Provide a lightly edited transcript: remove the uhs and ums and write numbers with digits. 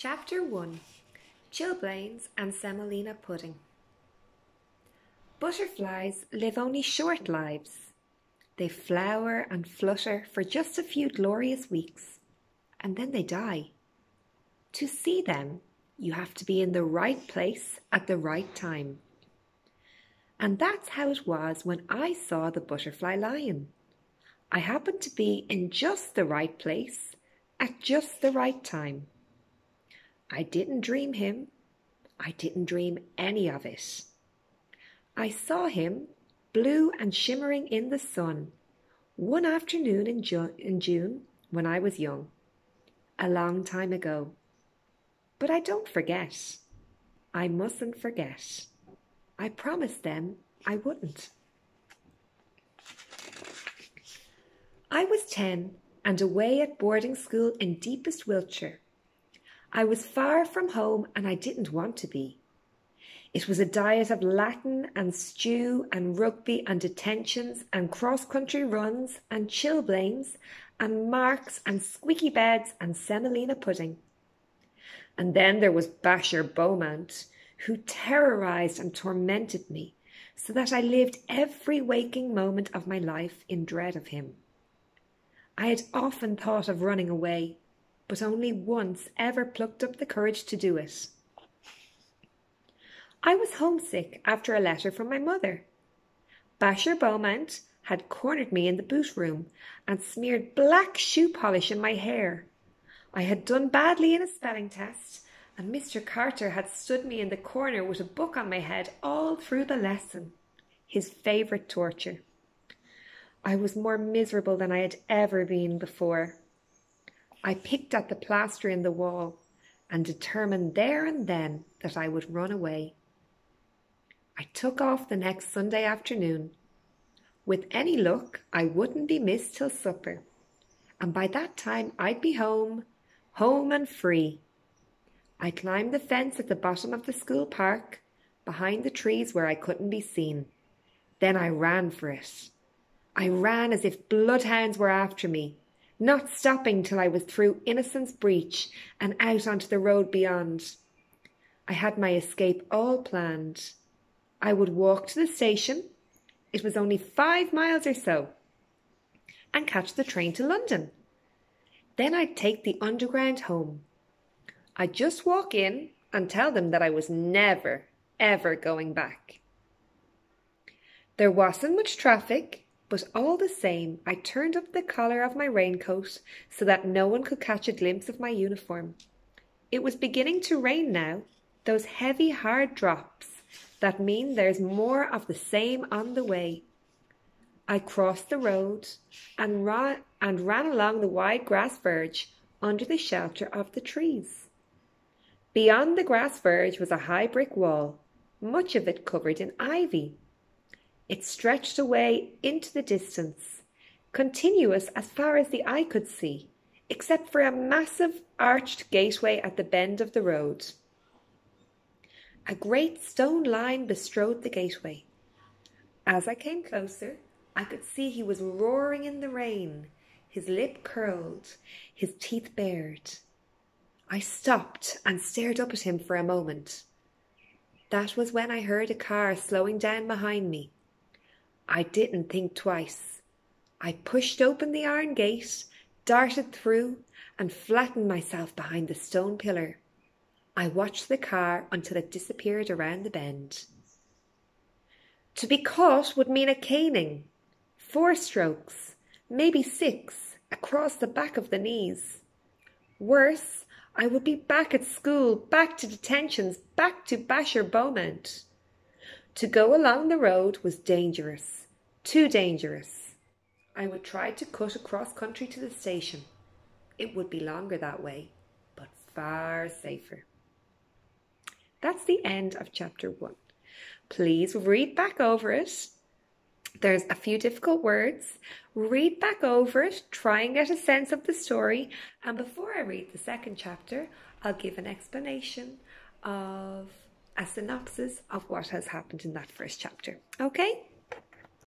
Chapter 1. Chilblains and Semolina Pudding. Butterflies live only short lives. They flower and flutter for just a few glorious weeks, and then they die. To see them, you have to be in the right place at the right time. And that's how it was when I saw the butterfly lion. I happened to be in just the right place at just the right time. I didn't dream him. I didn't dream any of it. I saw him, blue and shimmering in the sun, one afternoon in June when I was young, a long time ago. But I don't forget. I mustn't forget. I promised them I wouldn't. I was 10 and away at boarding school in deepest Wiltshire. I was far from home and I didn't want to be. It was a diet of Latin and stew and rugby and detentions and cross-country runs and chilblains and marks and squeaky beds and semolina pudding. And then there was Basher Beaumont, who terrorised and tormented me so that I lived every waking moment of my life in dread of him. I had often thought of running away, but only once ever plucked up the courage to do it. I was homesick after a letter from my mother. Basher Beaumont had cornered me in the boot room and smeared black shoe polish in my hair. I had done badly in a spelling test, and Mr. Carter had stood me in the corner with a book on my head all through the lesson, his favourite torture. I was more miserable than I had ever been before. I picked at the plaster in the wall and determined there and then that I would run away. I took off the next Sunday afternoon. With any luck, I wouldn't be missed till supper, and by that time I'd be home and free. I climbed the fence at the bottom of the school park, behind the trees where I couldn't be seen. Then I ran for it. I ran as if bloodhounds were after me, not stopping till I was through Innocents Breach and out onto the road beyond. I had my escape all planned. I would walk to the station, it was only 5 miles or so, and catch the train to London. Then I'd take the underground home. I'd just walk in and tell them that I was never, ever going back. There wasn't much traffic, but all the same I turned up the collar of my raincoat so that no one could catch a glimpse of my uniform. It was beginning to rain now, those heavy hard drops that mean there's more of the same on the way. I crossed the road and ran along the wide grass verge under the shelter of the trees. Beyond the grass verge was a high brick wall, much of it covered in ivy. It stretched away into the distance, continuous as far as the eye could see, except for a massive arched gateway at the bend of the road. A great stone lion bestrode the gateway. As I came closer, I could see he was roaring in the rain, his lip curled, his teeth bared. I stopped and stared up at him for a moment. That was when I heard a car slowing down behind me. I didn't think twice. I pushed open the iron gate, darted through, and flattened myself behind the stone pillar. I watched the car until it disappeared around the bend. To be caught would mean a caning. 4 strokes, maybe 6, across the back of the knees. Worse, I would be back at school, back to detentions, back to Basher Beaumont. To go along the road was dangerous, too dangerous. I would try to cut across country to the station. It would be longer that way, but far safer. That's the end of chapter 1. Please read back over it. There's a few difficult words. Read back over it, try and get a sense of the story. And before I read the second chapter, I'll give an explanation of a synopsis of what has happened in that first chapter. Okay?